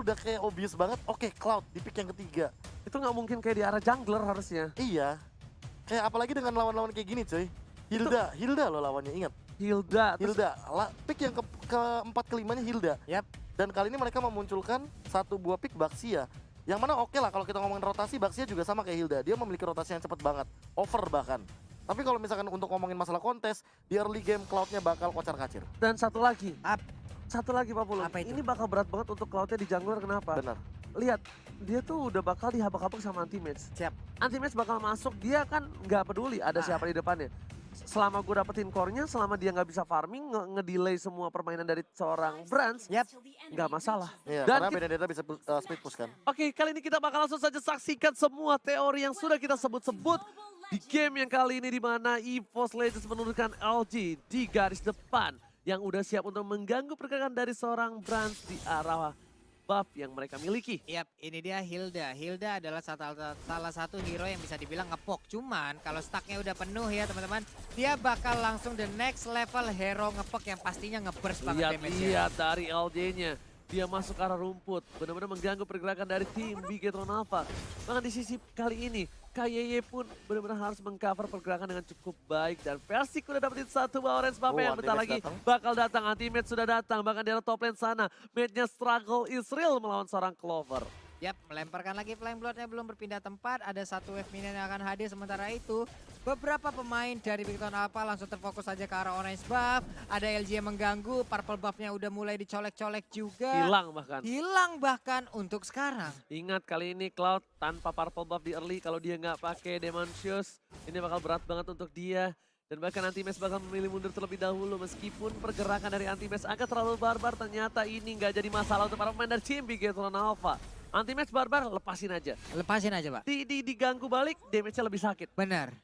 udah kayak obvious banget, oke Cloud di pick yang ketiga. Itu nggak mungkin kayak di arah jungler harusnya. Iya, kayak apalagi dengan lawan-lawan kayak gini cuy. Hilda loh lawannya, ingat. Hilda. Pick yang keempat kelimanya Hilda. Yap. Dan kali ini mereka memunculkan satu buah pick Baxia. Yang mana oke lah kalau kita ngomongin rotasi, Baxia juga sama kayak Hilda. Dia memiliki rotasi yang cepat banget, over bahkan. Tapi kalau misalkan untuk ngomongin masalah kontes, di early game Cloud-nya bakal kocar-kacir. Dan satu lagi. Up. Satu lagi Pak Pulung. Apa itu? Ini bakal berat banget untuk Cloud-nya di jungler, kenapa? Benar. Lihat, dia tuh udah bakal dihabak-habak sama anti-match. Siap. Anti-match bakal masuk, dia kan nggak peduli ada siapa di depannya. Selama gue dapetin core-nya, selama dia nggak bisa farming, nge-delay semua permainan dari seorang Brands, Yap. nggak masalah. Iya, Dan karena Benedetta bisa speed push kan. Oke, kali ini kita bakal langsung saja saksikan semua teori yang sudah kita sebut-sebut di game yang kali ini, di mana EVOS Legends menurunkan LG di garis depan yang udah siap untuk mengganggu pergerakan dari seorang Brands di arah buff yang mereka miliki. Yap, ini dia Hilda. Hilda adalah salah satu hero yang bisa dibilang ngepok. Cuman kalau stacknya udah penuh ya teman-teman, dia bakal langsung the next level hero ngepok yang pastinya ngeburst banget damage-nya. Lihat dari LJ-nya. Dia masuk ke arah rumput, benar-benar mengganggu pergerakan dari tim Bigetron Alpha. Bahkan di sisi kali ini, KYY pun benar-benar harus mengcover pergerakan dengan cukup baik. Dan Versik udah dapetin satu buah orange buff yang bentar lagi bakal datang. Anti-match sudah datang, bahkan di arah top lane sana. Mate-nya struggle is real melawan seorang Clover. Yap, melemparkan lagi Flame Blood-nya belum berpindah tempat. Ada satu wave minion yang akan hadir. Sementara itu, beberapa pemain dari Bigetron Alpha langsung terfokus saja ke arah orange buff. Ada LG yang mengganggu, purple buff-nya udah mulai dicolek-colek juga. Hilang bahkan untuk sekarang. Ingat kali ini Cloud tanpa purple buff di early, kalau dia nggak pakai Demon Shoes, ini bakal berat banget untuk dia. Dan bahkan Anti-Match bakal memilih mundur terlebih dahulu, meskipun pergerakan dari Anti-Match agak terlalu barbar, ternyata ini nggak jadi masalah untuk para pemain dari tim Bigetron Alpha. Anti-Match barbar, lepasin aja. Lepasin aja, Pak. Diganggu balik, damage-nya lebih sakit. Benar.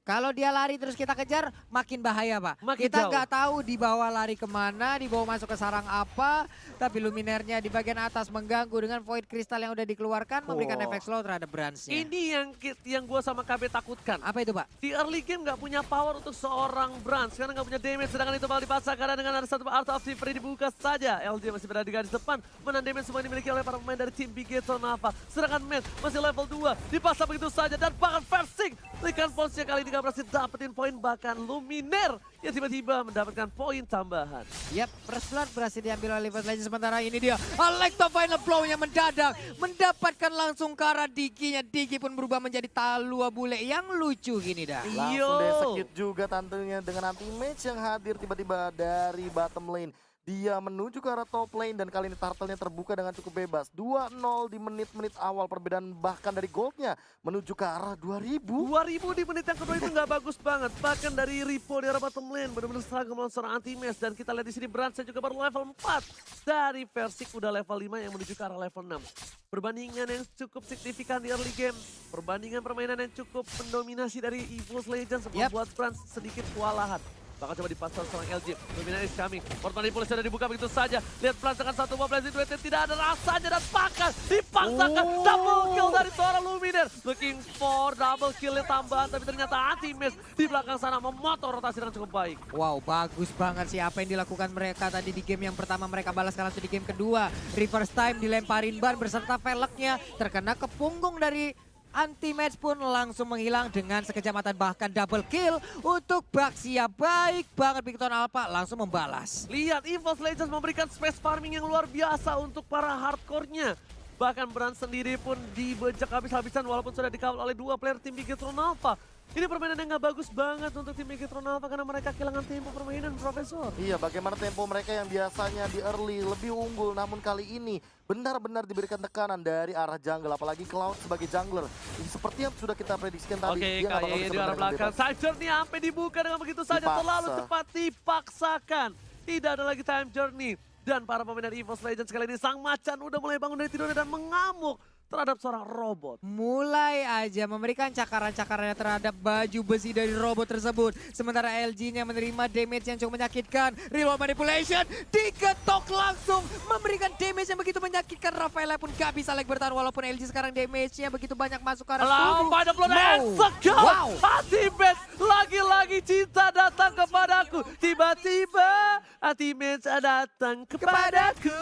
Kalau dia lari terus kita kejar, makin bahaya, Pak. Makin Kita jauh. nggak tahu dibawa lari kemana, dibawa masuk ke sarang apa. Tapi Luminernya di bagian atas mengganggu dengan Void Crystal yang udah dikeluarkan, memberikan efek slow terhadap Brands-nya. Ini yang gue sama KB takutkan. Apa itu, Pak? Di early game nggak punya power untuk seorang Brands, karena nggak punya damage, sedangkan itu bakal dipaksa karena dengan ada satu Art of Thievery dibuka saja. LJ masih berada di garis depan, menahan damage semua dimiliki oleh para pemain dari tim Bigetron Alpha. Sedangkan Matt masih level 2, dipaksa begitu saja, dan bahkan Versik Likan Ponsnya kali ini gak berhasil dapetin poin, bahkan Luminer yang tiba-tiba mendapatkan poin tambahan. Yap, First Blood berhasil diambil oleh EVOS Legends. Sementara ini dia Electro Final Blow-nya mendadak mendapatkan langsung ke arah Diki-nya. Diki pun berubah menjadi Talua bule yang lucu gini dah. Langsung deh juga tantenya dengan anti-match yang hadir tiba-tiba dari bottom lane. Dia menuju ke arah top lane dan kali ini turtle-nya terbuka dengan cukup bebas. 2-0 di menit-menit awal, perbedaan bahkan dari goldnya menuju ke arah 2000. 2000 di menit yang kedua itu nggak bagus banget. Bahkan dari Ripo di arah bottom lane benar-benar struggle melawan seorang anti-match. Dan kita lihat di sini Brands juga baru level 4. Dari Versik udah level 5 yang menuju ke arah level 6. Perbandingan yang cukup signifikan di early game. Perbandingan permainan yang cukup mendominasi dari EVOS Legends membuat Brands sedikit kewalahan. Bakal coba dipasang seorang LG. Luminar is coming. Port manipulasi sudah dibuka begitu saja. Lihat Brands dengan satu buah blazing duet yang tidak ada rasanya. Dan bahkan dipaksakan double kill dari seorang Luminar. Looking for double kill tambahan. Tapi ternyata Anti-Match di belakang sana memotong rotasi dengan cukup baik. Wow, bagus banget sih apa yang dilakukan mereka tadi di game yang pertama. Mereka balas langsung di game kedua. Reverse time dilemparin ban beserta velgnya. Terkena ke punggung dari Anti-Match pun langsung menghilang dengan sekejap mata, bahkan double kill untuk Baxia. Baik banget Bigetron Alpha langsung membalas. Lihat EVOS Legends memberikan space farming yang luar biasa untuk para hardcore-nya. Bahkan Brands sendiri pun dibejek habis-habisan walaupun sudah dikawal oleh dua player tim Bigetron Alpha. Ini permainan yang gak bagus banget untuk tim Bigetron Alpha karena mereka kehilangan tempo permainan, Profesor. Iya, bagaimana tempo mereka yang biasanya di early lebih unggul, namun kali ini benar-benar diberikan tekanan dari arah jungle, apalagi Cloud sebagai jungler. Seperti yang sudah kita prediksikan tadi. Oke, kayaknya di arah belakang. Side journey sampai dibuka dengan begitu saja, terlalu cepat dipaksakan. Tidak ada lagi time journey. Dan para pemain dari EVOS Legends kali ini, Sang Macan udah mulai bangun dari tidurnya dan mengamuk terhadap seorang robot. Mulai aja memberikan cakaran-cakarannya terhadap baju besi dari robot tersebut. Sementara LG-nya menerima damage yang cukup menyakitkan. Reload manipulation diketok langsung. Memberikan damage yang begitu menyakitkan. Rafaela pun gak bisa lagi bertahan walaupun LG sekarang damage-nya begitu banyak masuk ke arah tubuh. Pada blood and Wow. Anti-Match Lagi-lagi cinta datang kepadaku. Tiba-tiba Anti-Match datang kepadaku.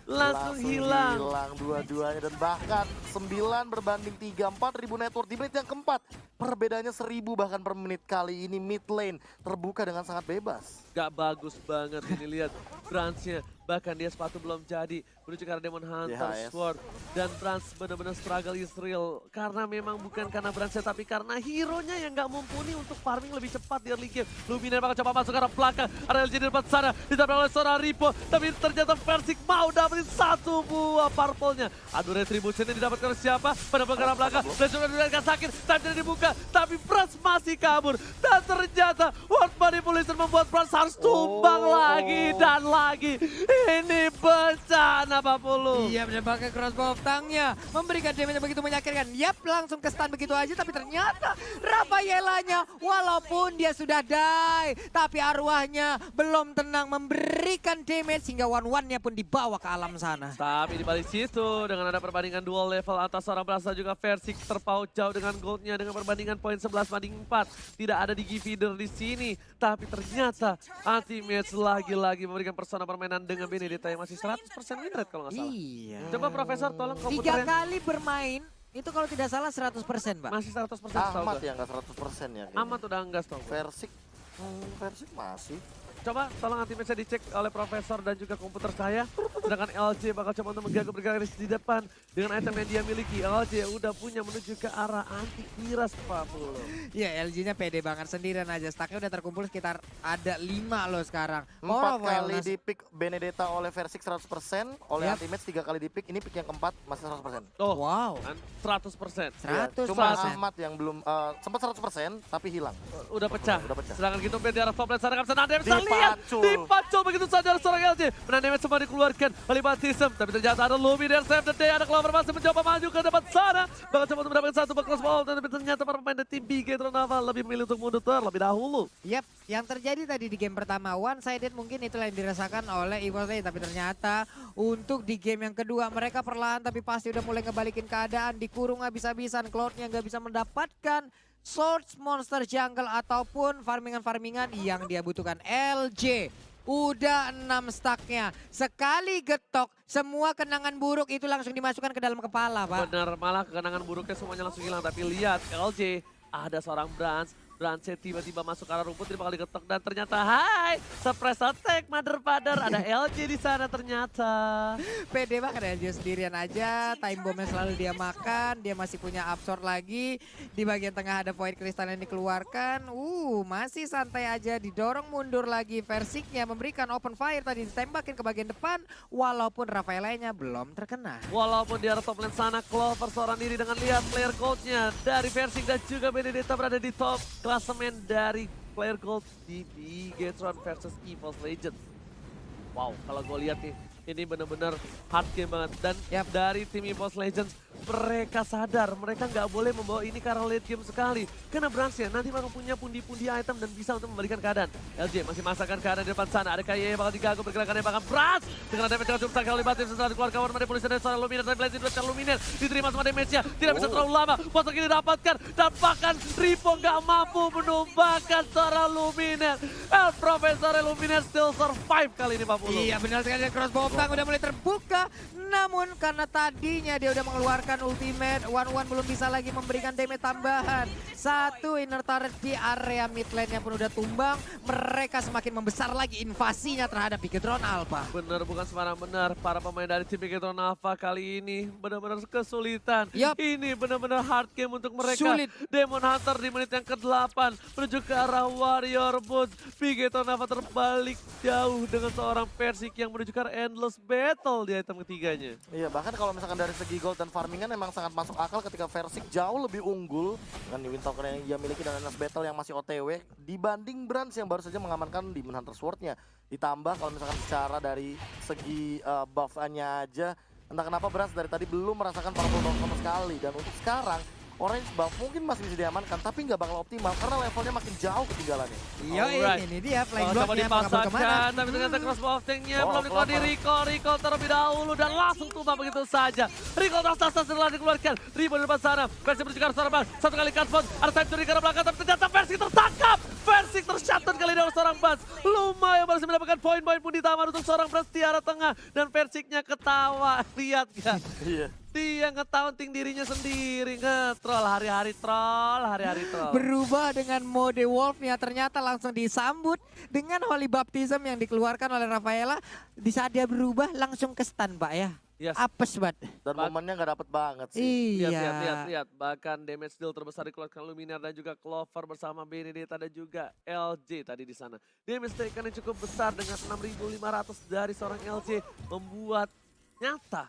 Langsung hilang. Hilang dua-duanya dan bahkan 9 berbanding 3, 4.000 network di menit yang keempat. Perbedaannya 1.000 bahkan per menit. Kali ini mid lane terbuka dengan sangat bebas. Gak bagus banget ini, lihat Brans-nya. Bahkan dia sepatu belum jadi, menuju ke arah Demon Hunter, YHS. Sword. Dan Brans benar-benar struggle is real. Karena memang bukan karena Brans-nya, tapi karena hero-nya yang gak mumpuni untuk farming lebih cepat di early game. Luminar bakal coba masuk ke arah belakang, ada LG di depan sana, ditabrak oleh seorang Ripo. Tapi ternyata Versik mau dapetin 1 buah purple-nya. Aduh, retribution ini didapatkan oleh siapa? Pada belakang belakang, dan coba diberikan sakit, time tidak dibuka. Tapi Brans masih kabur. Dan ternyata World Manipulation membuat Brans harus tumbang lagi dan lagi. Ini bencana Pak Pulu. Iya, benar pakai crossbow of tongue-nya. Memberikan damage yang begitu menyakitkan. Yap, langsung ke stun begitu aja. Tapi ternyata Rafaelanya walaupun dia sudah die. Tapi arwahnya belum tenang memberikan damage. Hingga one-one-nya pun dibawa ke alam sana. Tapi di balik situ dengan ada perbandingan dual level atas seorang Brans juga Versik terpaut jauh dengan goldnya. Dengan perbandingan poin 11-4. Tidak ada Digi Feeder di sini. Tapi ternyata Anti-Match lagi-lagi memberikan persona permainan dengan Benedetta yang masih 100% win rate kalau nggak salah. Iya. Coba Profesor tolong 3 komputernya. kali bermain, itu kalau tidak salah 100%, Pak. Masih 100% setahu Ahmad gue. ya nggak 100% ya. kayaknya. Amat udah enggak setahu gue. Versik masih. Coba tolong Anti-Match dicek oleh Profesor dan juga komputer saya. Sedangkan LJ bakal coba untuk mengganggu bergaris di depan. Dengan item yang dia miliki, LJ udah punya menuju ke arah anti-miras Pak Pulu. Iya, LG-nya pede banget sendirian aja. Stacknya udah terkumpul sekitar ada 5 loh sekarang. 4 Moral kali Wellness. di pick Benedetta oleh Versik 100%, oleh Yap. Anti-Match 3 kali di pick, ini pick yang keempat masih 100%. Oh, Wow. kan 100%. Ya, 100%. cuma Ahmad yang belum sempat 100% tapi hilang. Udah pecah. Udah pecah. Sedangkan gitu di arah top lane sana kan Anda bisa lihat. Dipacul. Dipacul begitu saja oleh seorang LJ. Menahan damage semua dikeluarkan oleh Baptism. Tapi ternyata ada Luminar save the day. Ada Clover masih mencoba maju ke depan sana. Bakal coba untuk mendapatkan 1 backcross ball. Tapi ternyata para pemain dari tim Bigetron Naval lebih memilih untuk mundur terlebih dahulu. Yap, yang terjadi tadi di game pertama one-sided mungkin itulah yang dirasakan oleh EVOS. Tapi ternyata untuk di game yang kedua mereka perlahan tapi pasti udah mulai ngebalikin keadaan. Dikurung habis-habisan, Cloud-nya nggak bisa mendapatkan source monster jungle ataupun farmingan-farmingan yang dia butuhkan. LJ udah 6 stacknya. Sekali getok, semua kenangan buruk itu langsung dimasukkan ke dalam kepala, Pak. Benar, malah kenangan buruknya semuanya langsung hilang. Tapi lihat LJ, ada seorang Brans tiba-tiba masuk ke arah rumput, dia bakal digetok dan ternyata hai, surprise attack mother father, ada LJ di sana ternyata. Pede banget LJ sendirian aja, time bombnya selalu dia makan, dia masih punya absorb lagi. Di bagian tengah ada void crystal yang dikeluarkan, masih santai aja, didorong mundur lagi. Versiknya memberikan open fire tadi, ditembakin ke bagian depan, walaupun Rafaelanya belum terkena. Walaupun di arah top lane sana, Clover seorang diri dengan lihat player goldnya dari Versik dan juga Benedetta berada di top klasemen dari player gold di Bigetron versus EVOS Legends. Wow, kalau gue lihat nih, ini benar-benar hard game banget. Dan Yap. dari tim EVOS Legends, mereka sadar mereka nggak boleh membawa ini ke arah late game sekali. Karena Brans-nya nanti bakal punya pundi-pundi item dan bisa untuk membalikan keadaan. LJ masih masakan keadaan di depan sana. Ada KYE bakal diganggu pergerakannya bahkan Brans. Dengan damage yang cukup sakit oleh Batim setelah dikeluarkan War Manipulation dari seorang Luminar. Dan Blazing Blade Luminar diterima sama damage-nya. Tidak bisa terlalu lama. Posok ini didapatkan. Dan bahkan Ripo nggak mampu menumbangkan seorang Luminar. Profesor Luminar still survive kali ini Pak Pulu. Iya benar sekali, dan crossbow tank udah mulai terbuka. Namun karena tadinya dia udah mengeluarkan ultimate, one-one belum bisa lagi memberikan damage tambahan. 1 inner turret di area mid lane-nya pun udah tumbang. Mereka semakin membesar lagi invasinya terhadap Bigetron Alpha. Bener, bukan sembarang benar. Para pemain dari tim Bigetron Alpha kali ini benar-benar kesulitan. Yup. Ini benar-benar hard game untuk mereka. Sulit. Demon Hunter di menit yang ke-8 menuju ke arah Warrior Boots. Bigetron Alpha terbalik jauh dengan seorang Versik yang menuju ke arah Endless Battle di item ketiganya. Iya, bahkan kalau misalkan dari segi gold dan farmingan memang sangat masuk akal ketika Versik jauh lebih unggul dengan Wind Token yang ia miliki dan Endless Battle yang masih OTW dibanding Brans yang baru saja mengamankan Demon Hunter Sword-nya. Ditambah kalau misalkan secara dari segi buff-nya aja, entah kenapa Brans dari tadi belum merasakan powerful buff sama sekali. Dan untuk sekarang, Orange buff mungkin masih bisa diamankan, tapi nggak bakal optimal karena levelnya makin jauh ketinggalannya. Iya, Alright. ini dia Coba flying block-nya mau kabur kemana. dipasangkan, tapi ternyata crossbow of tank-nya Oh, belum dikeluarkan di Rico terlebih dahulu dan langsung tumbang begitu saja. Rico tas setelah dikeluarkan, Rico di depan sana, versi menuju ke arah seorang bang, 1 kali cutpoint, ada time to Rico ke arah belakang, tapi ternyata versi tertarik. seorang Bans. Lumayan berhasil mendapatkan poin-poin pun ditambah untuk seorang Bans di arah tengah. Dan Versiknya ketawa, lihat gak? Iya. Dia nge-taunting dirinya sendiri, nge-troll hari-hari troll, hari-hari troll. Berubah dengan mode Wolf-nya, ternyata langsung disambut dengan Holy Baptism yang dikeluarkan oleh Rafaela. Di saat dia berubah langsung ke stun, Pak ya. Yes. Apes banget. Dan momennya nggak dapet banget sih. Iya. Lihat. Bahkan damage deal terbesar dikeluarkan Luminar dan juga Clover bersama Benedetta dan juga LJ tadi di sana. Damage taken yang cukup besar dengan 6.500 dari seorang LJ membuat nyata.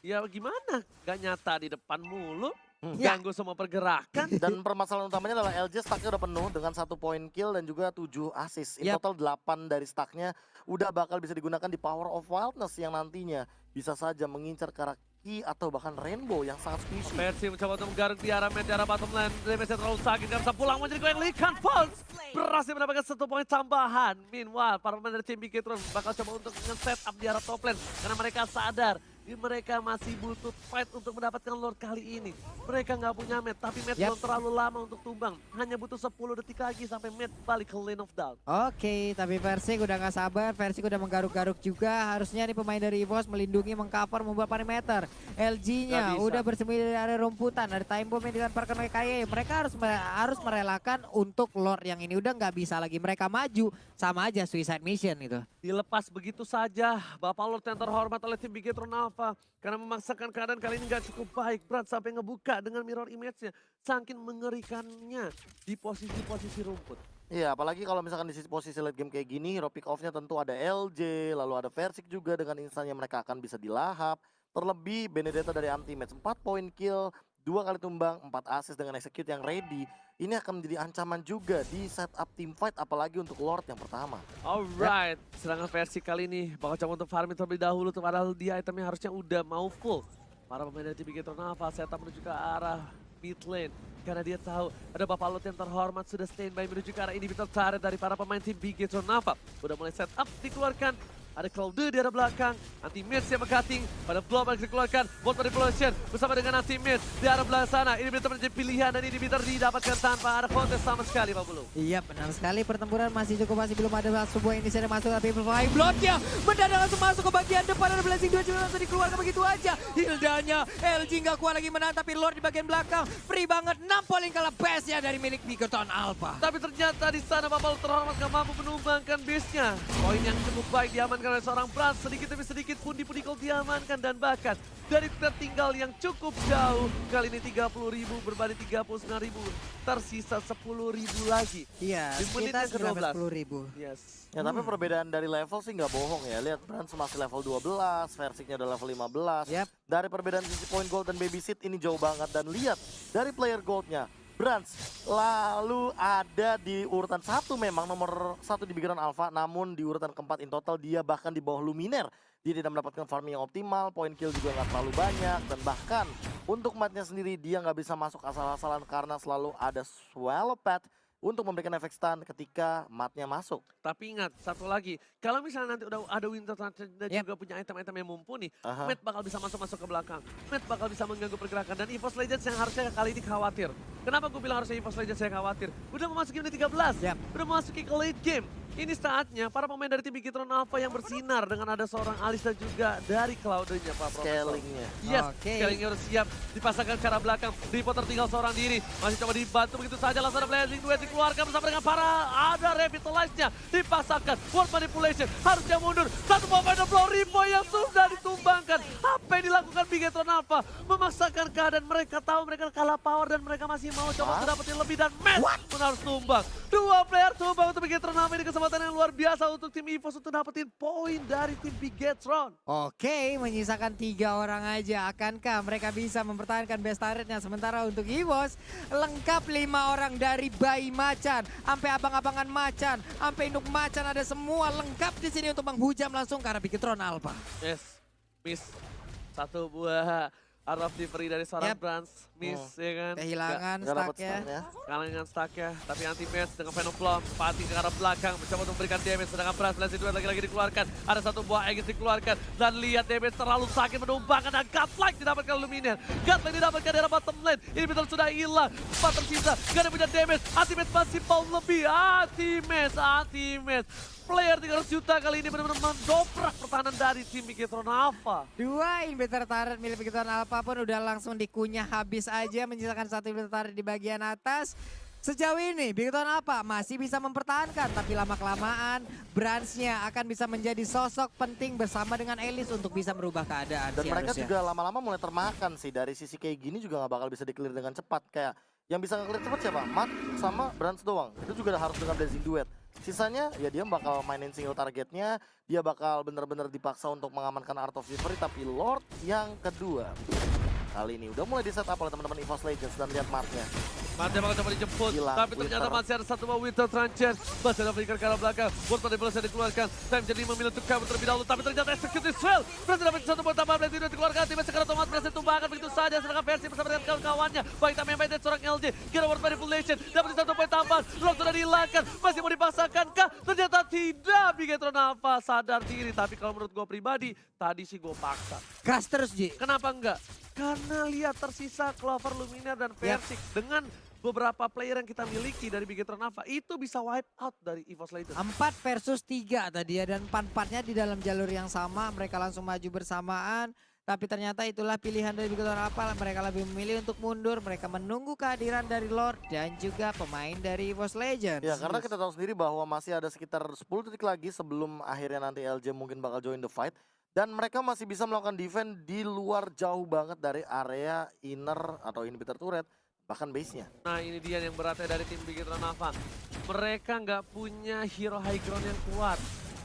Ya gimana? Gak nyata di depan mulu. Ganggu semua pergerakan. Dan permasalahan utamanya adalah LJ stacknya udah penuh dengan 1 poin kill dan juga 7 assist. In total 8 dari stacknya udah bakal bisa digunakan di Power of Wildness yang nantinya bisa saja mengincar ke arah Ki atau bahkan Rainbow yang sangat squishy. Mercy mencoba untuk menggaruk di arah mid, di arah bottom lane. Damage-nya terlalu sakit, gak bisa pulang menjadi goyang Likan Falls. Berhasil mendapatkan 1 poin tambahan. Meanwhile, para pemain dari tim Bigetron bakal coba untuk nge-set up di arah top lane. Karena mereka sadar mereka masih butuh fight untuk mendapatkan Lord kali ini. Mereka nggak punya Matt, tapi Matt belum terlalu lama untuk tumbang. Hanya butuh 10 detik lagi sampai Matt balik ke lane of down. Oke, tapi Versik udah nggak sabar, Versik udah menggaruk-garuk juga. Harusnya nih pemain dari EVOS melindungi, mengcover, membuat perimeter. LG-nya udah bersembunyi dari area rumputan, dari time bomb yang dilemparkan oleh KAY. Mereka harus merelakan untuk Lord yang ini. Udah nggak bisa lagi mereka maju, sama aja suicide mission itu. Dilepas begitu saja, Bapak Lord yang terhormat oleh tim Bigetron Alpha. Karena memaksakan keadaan kali ini gak cukup baik. Brand sampai ngebuka dengan mirror image-nya. Saking mengerikannya di posisi-posisi rumput. Iya, apalagi kalau misalkan di posisi late game kayak gini, hero pick off-nya tentu ada LJ, lalu ada Versik juga dengan instannya mereka akan bisa dilahap. Terlebih Benedetta dari anti-match, 4 poin kill, 2 kali tumbang, 4 assist dengan execute yang ready. Ini akan menjadi ancaman juga di setup team fight, apalagi untuk Lord yang pertama. Alright, serangan versi kali ini bakal coba untuk farming terlebih dahulu, padahal dia itemnya harusnya udah mau full. Para pemain dari tim Bigetron Alpha setup menuju ke arah mid lane. Karena dia tahu ada Bapak Lord yang terhormat sudah standby menuju ke arah inhibitor turret dari para pemain tim Bigetron Alpha. Udah mulai setup dikeluarkan. Ada Cloud di arah belakang, anti-mage yang meng-cutting, pada blow yang dikeluarkan, bot manipulation bersama dengan anti-mage di arah belakang sana. Ini bisa menjadi pilihan dan ini bisa didapatkan tanpa ada kontes sama sekali Pak Bulu. Iya benar sekali, pertempuran masih belum ada sebuah inisiatif masuk, tapi Flying Blood-nya mendadak langsung masuk ke bagian depan, ada Blessing 2 juga langsung dikeluarkan begitu aja. Hildanya, LG nggak kuat lagi menahan, tapi Lord di bagian belakang, free banget, 6 polling kalah base-nya dari milik Bigetron Alpha. Tapi ternyata di sana Bapak Lord terhormat gak mampu menumbangkan base-nya. Poin yang cukup baik diamankan oleh seorang Brand, sedikit demi sedikit pundi-pundi gol diamankan dan bahkan dari tertinggal yang cukup jauh kali ini 30.000 berbanding 39.000 tersisa 10.000 lagi. Iya, di menit yang ke-12. 10.000. Yes. Ya tapi perbedaan dari level sih nggak bohong ya. Lihat Brand masih level 12, Versiknya udah level 15. Yep. Dari perbedaan sisi point gold dan babysit ini jauh banget. Dan lihat dari player goldnya, Brands lalu ada di urutan 1 memang nomor 1 di Bigetron Alpha, namun di urutan keempat in total dia bahkan di bawah Luminaire. Dia tidak mendapatkan farming yang optimal, poin kill juga nggak terlalu banyak, dan bahkan untuk matnya sendiri dia nggak bisa masuk asal-asalan karena selalu ada Swallow Pad untuk memberikan efek stun ketika matnya masuk. Tapi ingat, satu lagi, kalau misalnya nanti udah ada Winter Transit dan juga punya item-item yang mumpuni, Matt bakal bisa masuk ke belakang. Matt bakal bisa mengganggu pergerakan dan EVOS Legends yang harusnya kali ini khawatir. Kenapa gue bilang harusnya EVOS Legends yang khawatir? Udah memasuki menit 13, udah memasuki ke late game. Ini saatnya para pemain dari tim Bigetron Alpha yang bersinar dengan ada seorang Alis dan juga dari Cloud-nya Pak Profesor. Scalingnya. Yes, scalingnya udah siap. Dipasangkan ke arah belakang. Reaper tertinggal seorang diri. Masih coba dibantu begitu saja. Langsung ada Blazing Duet dikeluarkan bersama dengan para. Ada Revitalize-nya. Dipasangkan. World Manipulation. Harusnya mundur. Satu pemain blow Ripo yang sudah ditumbangkan. Apa yang dilakukan Bigetron Alpha? Memaksakan keadaan mereka tahu mereka kalah power dan mereka masih mau coba untuk dapetin lebih. Dan Matt pun harus tumbang. 2 player tumbang untuk Bigetron Alpha. Ini kesempatan yang luar biasa untuk tim EVOS untuk dapetin poin dari tim Bigetron. Oke, menyisakan 3 orang aja. Akankah mereka bisa mempertahankan best turretnya? Sementara untuk EVOS, lengkap 5 orang dari bayi macan, sampai abang-abangan macan, sampai induk macan, ada semua lengkap di sini untuk menghujam langsung ke arah Bigetron Alpha. Yes, miss. Satu buah Art of Delivery dari seorang Yep. Brans, miss ya kan. Kehilangan Nggak dapat stacknya. stunnya. Kalah dengan stacknya, tapi anti-match dengan Venom Plum, Pati ke arah belakang, mencoba untuk memberikan damage, sedangkan Brans Blast duet lagi-lagi dikeluarkan, ada satu buah Aegis dikeluarkan, dan lihat damage terlalu sakit menumbangkan, dan Godlike didapatkan Luminaire, Godlike didapatkan dari bottom lane, ini betul sudah hilang, 4 tersisa, gak ada punya damage, anti-match masih power lebih, anti-match, player 300 juta kali ini benar-benar mendobrak pertahanan dari tim Bigetron Alpha. 2 inhibitor turret milik Bigetron Alpha pun udah langsung dikunyah habis aja, menyisakan 1 inhibitor turret di bagian atas. Sejauh ini Bigetron Alpha masih bisa mempertahankan, tapi lama-kelamaan Brands-nya akan bisa menjadi sosok penting bersama dengan Elis untuk bisa merubah keadaan Dan sih mereka harusnya. juga lama-lama mulai termakan sih, dari sisi kayak gini juga nggak bakal bisa di-clear dengan cepat. Kayak yang bisa nge-clear cepat siapa? Mat sama Brands doang. Itu juga harus dengan Blazing Duet. Sisanya ya dia bakal mainin single targetnya, dia bakal bener-bener dipaksa untuk mengamankan Art of Delivery, tapi Lord yang kedua kali ini udah mulai di setup oleh teman-teman EVOS Legends dan lihat marknya. Mati bakal coba dijemput, Gila, tapi ternyata Winter. masih ada satu buah Winter Trencher. Masih ada berikan ke arah belakang, World Money Plus yang dikeluarkan. Time jadi memilih untuk kabur terlebih dahulu, tapi ternyata execute Swell. Berhasil dapat satu buah tambahan, Blade dikeluarkan, tim sekarang otomatis berhasil tumbangkan begitu saja. Sedangkan versi bersama dengan kawan-kawannya, baik Tammy Maiden seorang LJ, kira World Manipulation, dapat satu poin tambahan, Rock sudah dihilangkan, masih mau dipaksakan kah? Ternyata tidak, Bigetron Alpha sadar diri, tapi kalau menurut gue pribadi, tadi sih gue paksa. Gas terus Ji. Kenapa enggak? Karena lihat tersisa Clover, Luminaire, dan Versik dengan beberapa player yang kita miliki dari Bigetron Alpha itu bisa wipe out dari EVOS Legends. 4 versus 3 tadi ya, dan 4-4-nya di dalam jalur yang sama, mereka langsung maju bersamaan. Tapi ternyata itulah pilihan dari Bigetron Alpha, mereka lebih memilih untuk mundur, mereka menunggu kehadiran dari Lord dan juga pemain dari EVOS Legends. Ya karena kita tahu sendiri bahwa masih ada sekitar 10 detik lagi sebelum akhirnya nanti LJ mungkin bakal join the fight. Dan mereka masih bisa melakukan defense di luar jauh banget dari area inner atau inhibitor turret, bahkan base-nya. Nah ini dia yang beratnya dari tim Bigetron Alpha. Mereka nggak punya hero high ground yang kuat.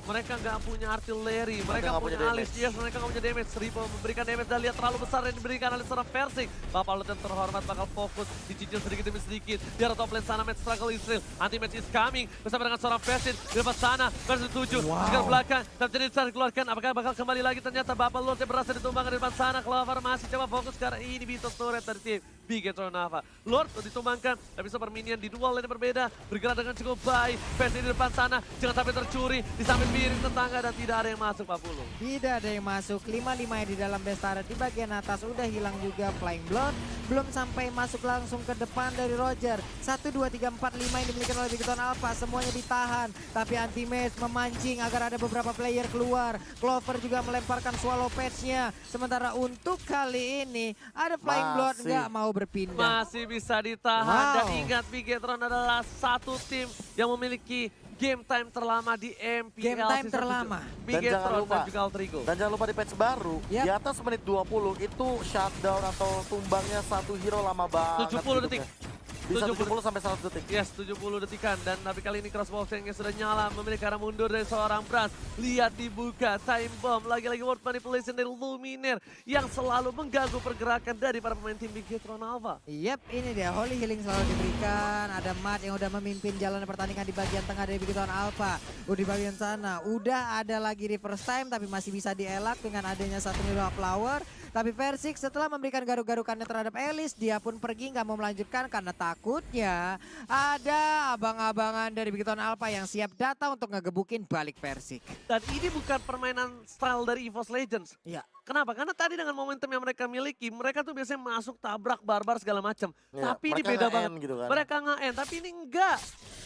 Mereka nggak punya artileri, mereka nggak punya punya alis, damage. yes, mereka nggak punya damage. Ripo memberikan damage dan lihat terlalu besar yang diberikan oleh seorang Versik. Bapak Lot yang terhormat bakal fokus, dicicil sedikit demi sedikit. Di arah top lane sana, match struggle Israel. Anti-match is coming, bersama dengan seorang Versik. Di depan sana, versi 7, sekarang belakang. Dan jadi bisa dikeluarkan, apakah bakal kembali lagi? Ternyata Bapak Lot yang berhasil ditumbangkan di depan sana. Clover masih coba fokus karena ini bisa turret dari tim Bigetron Alpha. Lord ditumbangkan, tapi super minion di dua lane yang berbeda. Bergerak dengan cukup baik. Versi di depan sana, jangan sampai tercuri. Di samping piring tetangga dan tidak ada yang masuk Pak Pulu. Tidak ada yang masuk, 5-5 di dalam base turret di bagian atas udah hilang juga Flying Blood. Belum sampai masuk langsung ke depan dari Roger. 1, 2, 3, 4, 5 yang dimiliki oleh Bigetron Alpha, semuanya ditahan. Tapi Anti-Mage memancing agar ada beberapa player keluar. Clover juga melemparkan Swallow Patch-nya. Sementara untuk kali ini ada Flying Blood Masih. nggak mau berpindah. Masih bisa ditahan dan Wow. ingat Bigetron adalah satu tim yang memiliki game time terlama di MPL. Game time season terlama. 7. Dan Bigetron jangan lupa, dan juga Altrigo. Dan jangan lupa di patch baru, Yap. di atas menit 20 itu shutdown atau tumbangnya satu hero lama banget. 70 detik. hidupnya. Bisa 70 70 sampai 100 detik. Yes, 70 detikan. Dan tapi kali ini crossboxing-nya sudah nyala. Memiliki arah mundur dari seorang Brans. Lihat dibuka, time bomb. Lagi-lagi word manipulation dari Luminaire. Yang selalu mengganggu pergerakan dari para pemain tim Bigetron Alpha. Yap, ini dia Holy Healing selalu diberikan. Ada Matt yang udah memimpin jalan pertandingan di bagian tengah dari Bigetron Alpha. Di bagian sana udah ada lagi reverse time tapi masih bisa dielak dengan adanya satu hero flower. Tapi Versik setelah memberikan garuk-garukannya terhadap Elis, dia pun pergi nggak mau melanjutkan karena takutnya ada abang-abangan dari Bigetron Alpha yang siap datang untuk ngegebukin balik Versik. Dan ini bukan permainan style dari EVOS Legends. Iya. Kenapa? Karena tadi dengan momentum yang mereka miliki, mereka tuh biasanya masuk tabrak barbar segala macam. Ya, Tapi ini mereka beda nge-end banget. gitu kan. Mereka nge-end, tapi ini enggak.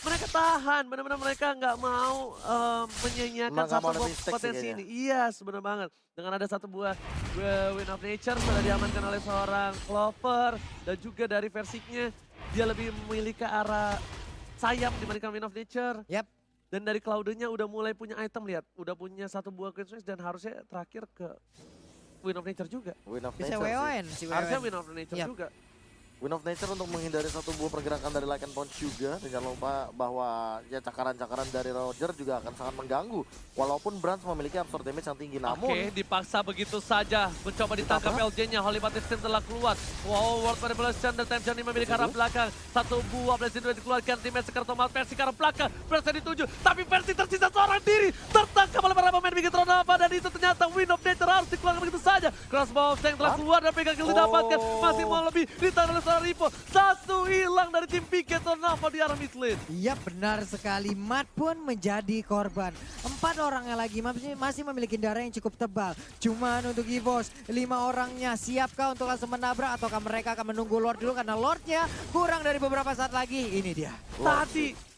Mereka tahan, benar-benar mereka nggak mau menyanyiakan Nggak satu mau ada buah mistake sih potensi kayaknya. ini. Iya, sebenarnya banget. Dengan ada satu buah Win of Nature sudah diamankan oleh seorang Clover dan juga dari Versiknya dia lebih memilih ke arah sayap dibandingkan Win of Nature. Yap. Dan dari Cloud-nya udah mulai punya item, lihat. Udah punya satu buah Queen Switch dan harusnya terakhir ke Win of Nature juga. Win of Bisa Nature sih. WON si WON. Harusnya Win of Nature Yap. juga. Win of Nature untuk menghindari satu buah pergerakan dari Lycan Punch juga. Dan jangan lupa bahwa ya cakaran-cakaran dari Roger juga akan sangat mengganggu. Walaupun Brans memiliki absorb damage yang tinggi. Namun Oke, dipaksa begitu saja. Mencoba ditangkap LJ-nya. Holy Baptiste telah keluar. Wow, World Manipulation dan Time Journey memiliki arah belakang. Satu buah Blazing Duet dikeluarkan. Teammate sekarang Tomat Persi ke arah belakang. Persi dituju. Tapi Persi tersisa seorang diri. Tertangkap oleh para pemain Bigetron Alpha. Dan itu ternyata Win of Nature harus dikeluarkan begitu saja. Crossbow yang telah keluar dan pegang kill didapatkan. Masih mau lebih ditahan oleh seorang Ripo. Satu hilang dari tim Bigetron Alpha di arah mid lane. Iya benar sekali, Matt pun menjadi korban. 4 orangnya lagi masih memiliki darah yang cukup tebal. Cuman untuk EVOS, 5 orangnya siapkah untuk langsung menabrak ataukah mereka akan menunggu Lord dulu karena Lordnya kurang dari beberapa saat lagi. Ini dia.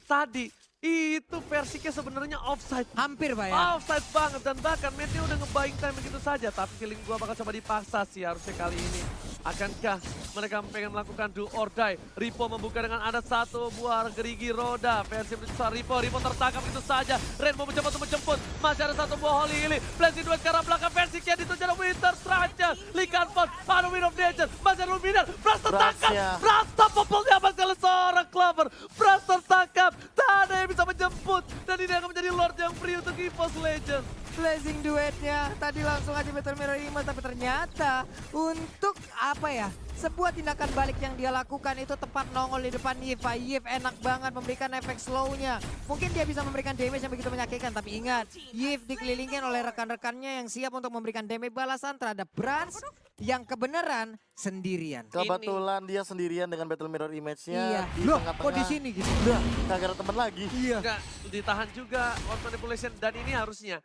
Tadi itu Persik sebenarnya offside. Hampir Pak ya. Offside banget dan bahkan Matthew udah nge-buying time begitu saja. Tapi feeling gua bakal coba dipaksa sih harusnya kali ini. Akankah mereka pengen melakukan do or die? Ripo membuka dengan ada satu buah gerigi roda. Versi besar Ripo tertangkap begitu saja. Rainbow mencoba untuk menjemput. Masih ada satu buah Holy Hilly. Blazing Duet ke arah belakang. Versi yang dituju oleh Winter Stranger. Lycan Punch, ada Win of Nature. Masih ada Luminar. Bras tertangkap. Bras popol diamankan oleh seorang Clover. Bras tertangkap. Tak ada yang bisa menjemput. Dan ini akan menjadi Lord yang free untuk EVOS Legend. Blazing duetnya tadi langsung aja Battle Mirror Image, tapi ternyata untuk apa ya, sebuah tindakan balik yang dia lakukan itu tepat nongol di depan Yves. Yves enak banget memberikan efek slownya. Mungkin dia bisa memberikan damage yang begitu menyakitkan, tapi ingat Yves dikelilingkan oleh rekan-rekannya yang siap untuk memberikan damage balasan terhadap Brans yang kebenaran sendirian. kebetulan dia sendirian dengan Battle Mirror Image-nya di Loh, tengah-tengah. kok di sini gitu? Udah, gak ada temen lagi. Iya. Enggak, ditahan juga World Manipulation. Dan ini harusnya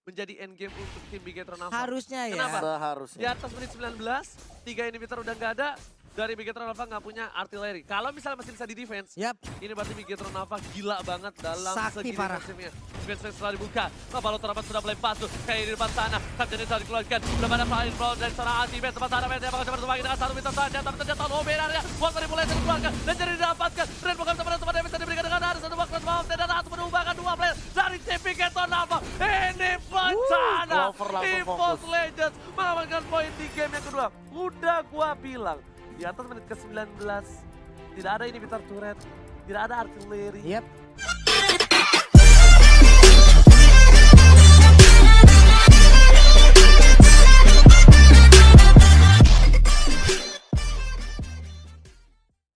menjadi endgame untuk tim Bigetron Alpha. Harusnya ya. Kenapa? Di Seharusnya. atas menit 19, 3 inhibitor udah nggak ada. Dari Bigetron Alpha nggak punya artileri. Kalau misalnya masih bisa di defense, Yap. ini berarti Bigetron Alpha gila banget dalam Sakti segi parah. defensifnya. Defense setelah dibuka, Balon Terapat sudah mulai masuk. Kayak di depan sana, Captain telah dikeluarkan. Belum ada flying blow dari seorang anti-base. Tepat sana, dia bakal coba berbagi dengan satu bintang saja. Tapi ternyata Oberarnya, World Manipulation dikeluarkan. Dan jadi didapatkan. Red bukan teman teman yang bisa diberikan dengan ada satu box crossbow. Dan satu menubahkan 2 player dari tim Bigetron Alpha. Ini bencana. Clover langsung EVOS fokus. Legends mengamankan poin di game yang kedua. Udah gua bilang. Di atas menit ke-19, tidak ada inhibitor turret, tidak ada artileri. Yap.